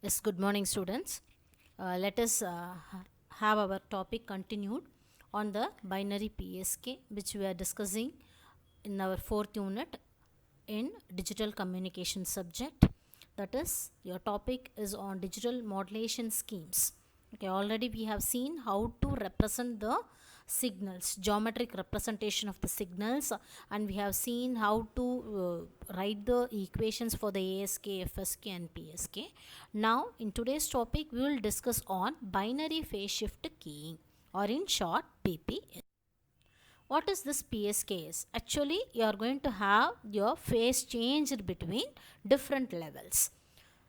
Yes, good morning, students. Let us have our topic continued on the binary PSK, which we are discussing in our fourth unit in digital communication subject. That is, your topic is on digital modulation schemes. Okay, already we have seen how to represent the signals, geometric representation of the signals, and we have seen how to write the equations for the ASK, FSK, and PSK. Now, in today's topic, we will discuss on binary phase shift keying, or in short, BPS. What is this PSK is? Actually, you are going to have your phase changed between different levels.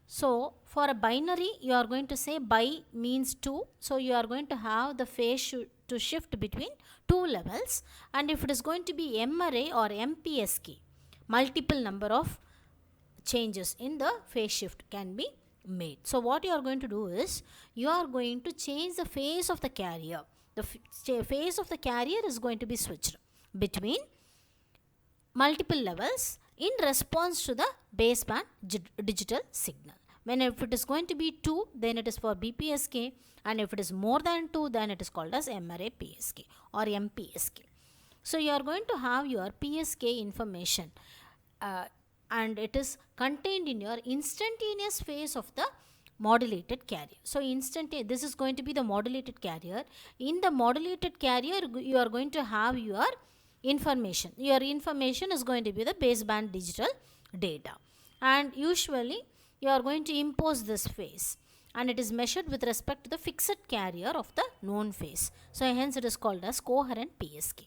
So, for a binary, you are going to say bi means 2. So, you are going to have the phase to shift between two levels. And if it is going to be M array or MPSK, multiple number of changes in the phase shift can be made. So, what you are going to do is, you are going to change the phase of the carrier. The phase of the carrier is going to be switched between multiple levels in response to the baseband digital signal. When if it is going to be 2, then it is for BPSK, and if it is more than 2, then it is called as MRA PSK or MPSK. So, you are going to have your PSK information and it is contained in your instantaneous phase of the modulated carrier. So, this is going to be the modulated carrier. In the modulated carrier, you are going to have your information. Your information is going to be the baseband digital data, and usually you are going to impose this phase, and it is measured with respect to the fixed carrier of the known phase. So, hence it is called as coherent PSK.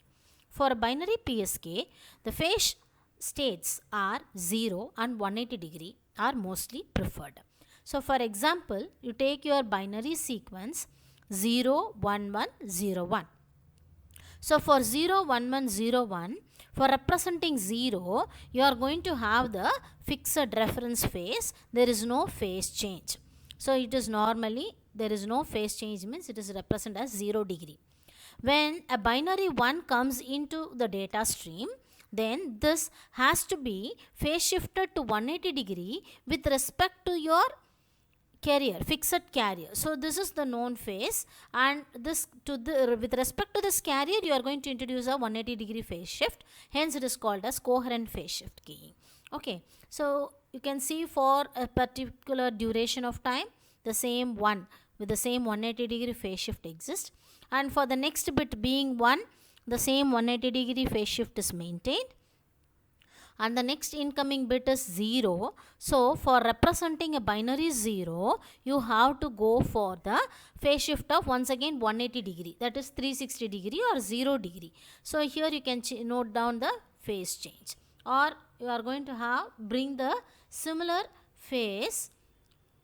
For a binary PSK, the phase states are 0 and 180 degree are mostly preferred. So, for example, you take your binary sequence 0, 1, 1, 0, 1. So, for 0, 1, 1, 0, 1, for representing 0, you are going to have the fixed reference phase. There is no phase change. So, it is normally, there is no phase change means it is represented as 0 degree. When a binary 1 comes into the data stream, then this has to be phase shifted to 180 degree with respect to your carrier, fixed carrier. So, this is the known phase, and this to the with respect to this carrier, you are going to introduce a 180 degree phase shift. Hence, it is called as coherent phase shift keying. Okay. So, you can see for a particular duration of time, the same one with the same 180 degree phase shift exists, and for the next bit being 1, the same 180 degree phase shift is maintained, and the next incoming bit is 0. So, for representing a binary 0, you have to go for the phase shift of once again 180 degree, that is 360 degree or 0 degree. So, here you can note down the phase change, or you are going to have bring the similar phase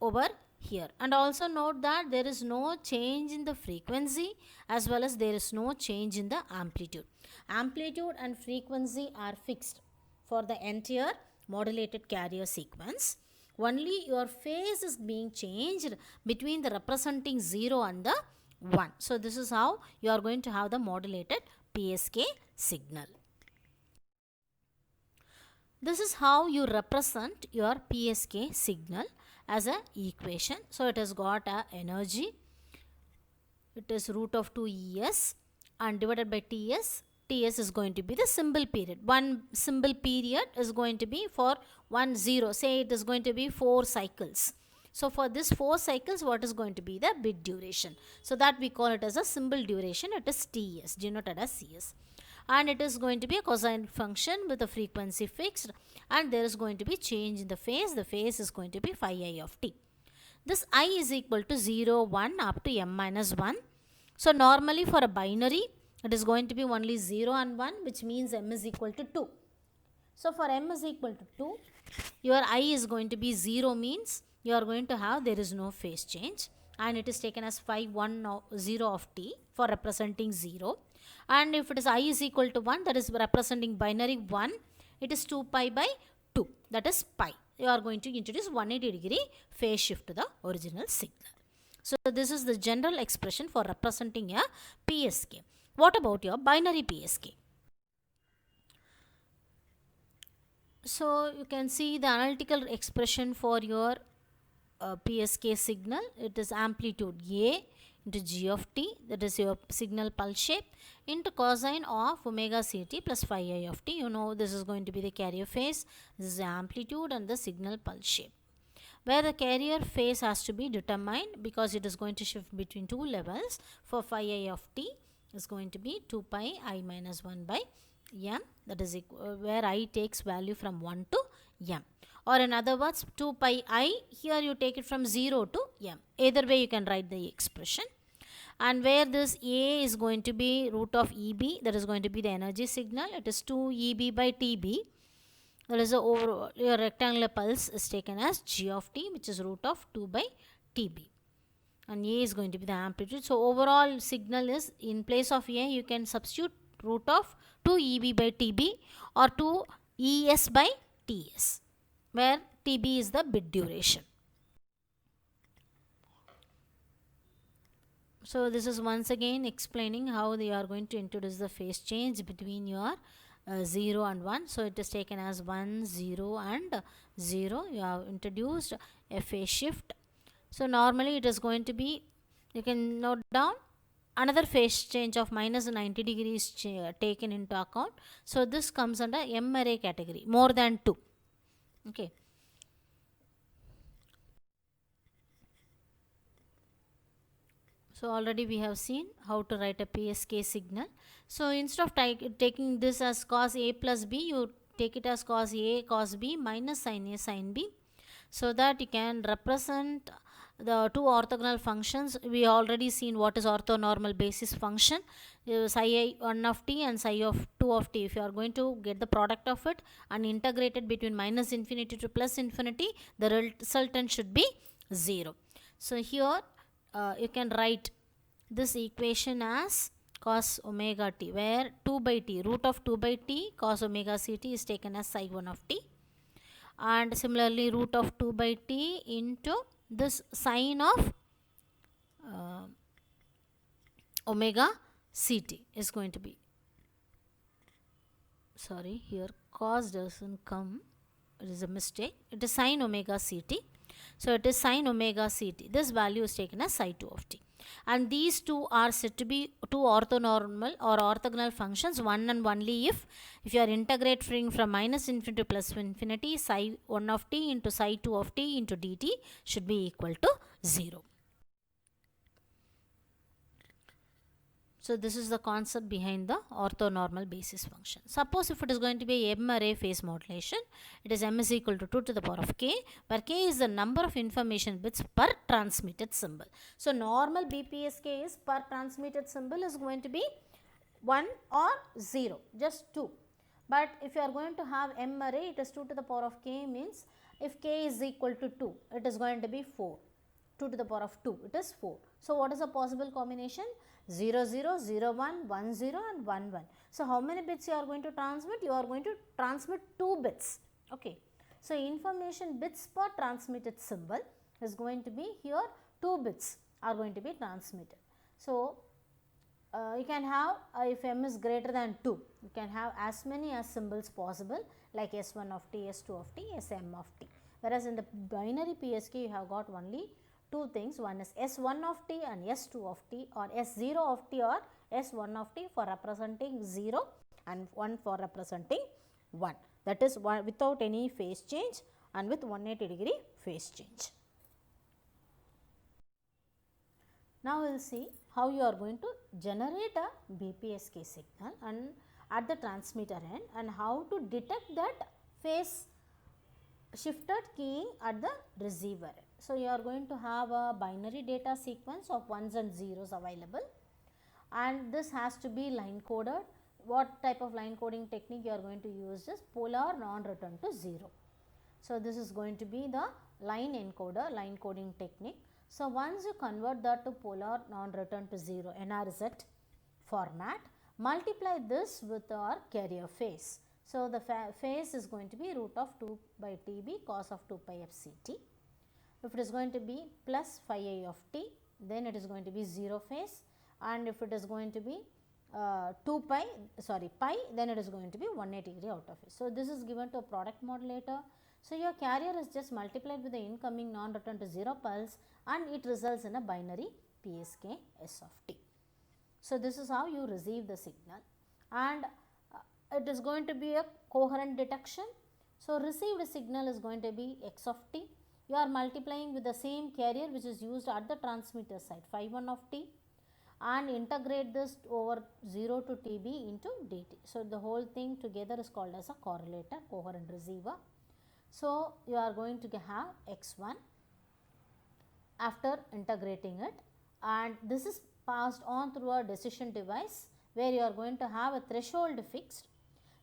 over here, and also note that there is no change in the frequency as well as there is no change in the amplitude. Amplitude and frequency are fixed for the entire modulated carrier sequence. Only your phase is being changed between the representing 0 and the 1. So, this is how you are going to have the modulated PSK signal. This is how you represent your PSK signal as a equation. So, it has got a energy, it is root of 2 ES and divided by TS. TS is going to be the symbol period. One symbol period is going to be for 1 0. Say it is going to be 4 cycles. So, for this 4 cycles, what is going to be the bit duration? So, that we call it as a symbol duration. It is TS, denoted as CS. And it is going to be a cosine function with a frequency fixed, and there is going to be change in the phase. The phase is going to be phi I of t. This I is equal to 0, 1 up to m minus 1. So, normally for a binary, it is going to be only 0 and 1, which means m is equal to 2. So, for m is equal to 2, your I is going to be 0 means you are going to have there is no phase change, and it is taken as phi 1 0 of t for representing 0. And if it is I is equal to 1, that is representing binary 1, it is 2 pi by 2, that is pi. You are going to introduce 180 degree phase shift to the original signal. So, this is the general expression for representing a PSK. What about your binary PSK? So, you can see the analytical expression for your PSK signal, it is amplitude A into g of t, that is your signal pulse shape, into cosine of omega ct plus phi I of t. You know this is going to be the carrier phase, this is the amplitude and the signal pulse shape, where the carrier phase has to be determined because it is going to shift between two levels. For phi I of t is going to be 2 pi I minus 1 by m, that is where I takes value from 1 to m, or in other words 2 pi I, here you take it from 0 to m. Either way you can write the expression. And where this A is going to be root of EB, that is going to be the energy signal, it is 2 EB by TB. That is your rectangular pulse is taken as g of t, which is root of 2 by TB. And A is going to be the amplitude. So overall signal is, in place of A you can substitute root of 2 EB by TB or 2 ES by TS, where TB is the bit duration. So this is once again explaining how they are going to introduce the phase change between your 0 and 1. So it is taken as 1, 0 and 0. You have introduced a phase shift. So normally it is going to be, you can note down another phase change of minus 90 degrees taken into account. So this comes under M array category, more than 2. Okay. So already we have seen how to write a PSK signal. So instead of taking this as cos A plus B, you take it as cos A cos B minus sin A sin B, so that you can represent the two orthogonal functions. We already seen what is orthonormal basis function, psi I 1 of t and psi of 2 of t. If you are going to get the product of it and integrate it between minus infinity to plus infinity, the resultant should be 0. So here you can write this equation as cos omega t, where 2 by t, root of 2 by t cos omega ct is taken as psi 1 of t, and similarly root of 2 by t into this sine of omega ct is going to be, sorry, here cos doesn't come, it is a mistake, it is sine omega ct. So it is sine omega ct, this value is taken as psi 2 of t, and these two are said to be two orthonormal or orthogonal functions, one and only if you are integrating from minus infinity to plus infinity, psi 1 of t into psi 2 of t into dt should be equal to 0. So this is the concept behind the orthonormal basis function. Suppose if it is going to be M array phase modulation, it is M is equal to 2 to the power of k, where k is the number of information bits per transmitted symbol. So normal BPSK is per transmitted symbol is going to be 1 or 0, just 2. But if you are going to have M array, it is 2 to the power of k, means if k is equal to 2, it is going to be 4. 2 to the power of 2, it is 4. So what is the possible combination? 0, 0, 0, 1, 1, 0 and 1, 1. So how many bits you are going to transmit? You are going to transmit 2 bits. Okay. So information bits per transmitted symbol is going to be here 2 bits are going to be transmitted. So you can have, if m is greater than 2, you can have as many as symbols possible, like S1 of t, S2 of t, Sm of t. Whereas in the binary PSK you have got only two things, one is S1 of t and S2 of t, or S0 of t or S1 of t for representing 0 and 1 for representing 1. That is one without any phase change and with 180 degree phase change. Now we will see how you are going to generate a BPSK signal and at the transmitter end, and how to detect that phase shifted keying at the receiver end. So you are going to have a binary data sequence of ones and zeros available, and this has to be line coded. What type of line coding technique you are going to use is polar non-return to 0. So this is going to be the line encoder, line coding technique. So once you convert that to polar non-return to 0 NRZ format, multiply this with our carrier phase. So the phase is going to be root of 2 by TB cos of 2 pi FCT. If it is going to be plus phi I of t, then it is going to be 0 phase, and if it is going to be pi, then it is going to be 180 degree out of phase. So this is given to a product modulator. So your carrier is just multiplied with the incoming non-return to 0 pulse, and it results in a binary PSK S of t. So this is how you receive the signal, and it is going to be a coherent detection. So received signal is going to be x of t. You are multiplying with the same carrier which is used at the transmitter side, phi 1 of t, and integrate this over 0 to tb into dt. So the whole thing together is called as a correlator, coherent receiver. So you are going to have x1 after integrating it, and this is passed on through a decision device where you are going to have a threshold fixed.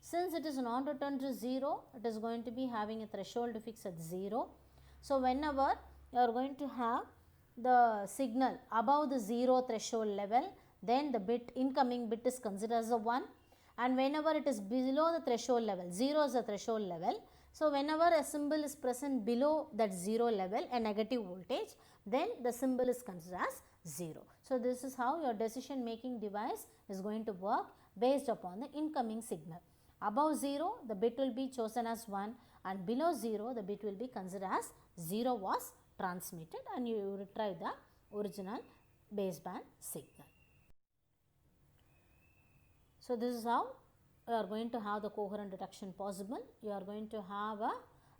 Since it is non-return to 0, it is going to be having a threshold fixed at 0. So whenever you are going to have the signal above the 0 threshold level, then the bit, incoming bit, is considered as a 1, and whenever it is below the threshold level, 0 is the threshold level. So whenever a symbol is present below that 0 level, a negative voltage, then the symbol is considered as 0. So this is how your decision making device is going to work based upon the incoming signal. Above 0, the bit will be chosen as 1, and below 0, the bit will be considered as 0 was transmitted, and you retrieve the original baseband signal. So this is how you are going to have the coherent detection possible. You are going to have a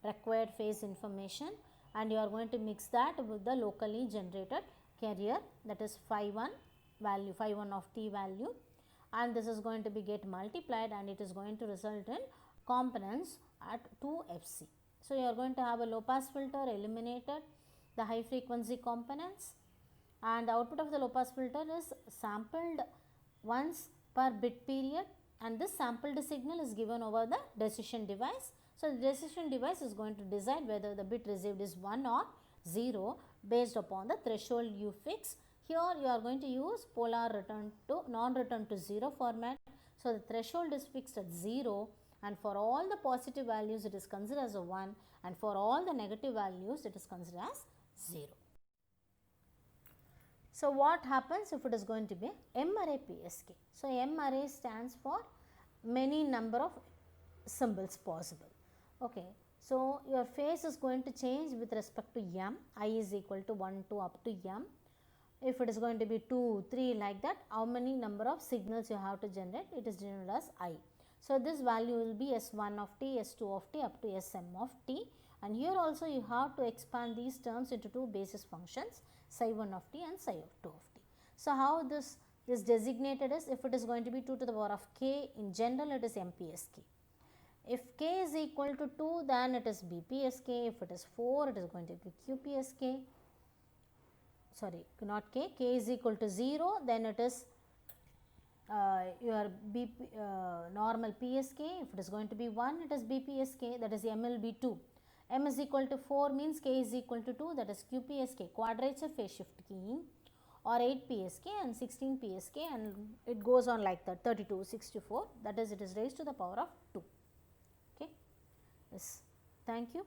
required phase information, and you are going to mix that with the locally generated carrier, that is phi 1 value, phi 1 of t value, and this is going to be get multiplied, and it is going to result in components at 2 Fc. So you are going to have a low pass filter eliminated the high frequency components, and the output of the low pass filter is sampled once per bit period, and this sampled signal is given over the decision device. So the decision device is going to decide whether the bit received is 1 or 0 based upon the threshold you fix. Here you are going to use polar return to non-return to 0 format. So the threshold is fixed at 0, and for all the positive values it is considered as a 1, and for all the negative values it is considered as 0. So what happens if it is going to be M array PSK? So M array stands for many number of symbols possible. Okay. So your phase is going to change with respect to M. I is equal to 1 to up to M. If it is going to be 2, 3 like that, how many number of signals you have to generate? It is generated as I. So this value will be S1 of t, S2 of t up to Sm of t, and here also you have to expand these terms into two basis functions, psi 1 of t and psi of 2 of t. So how this is designated is, if it is going to be 2 to the power of k, in general it is MPSK. If k is equal to 2, then it is BPSK. If it is 4, it is going to be QPSK. Sorry, not k, k is equal to 0, then it is your normal PSK. If it is going to be 1, it is BPSK, that is M will be 2. M is equal to 4 means k is equal to 2, that is QPSK, quadrature phase shift keying, or 8 PSK and 16 PSK, and it goes on like that, 32, 64, that is it is raised to the power of 2. Okay. Yes. Thank you.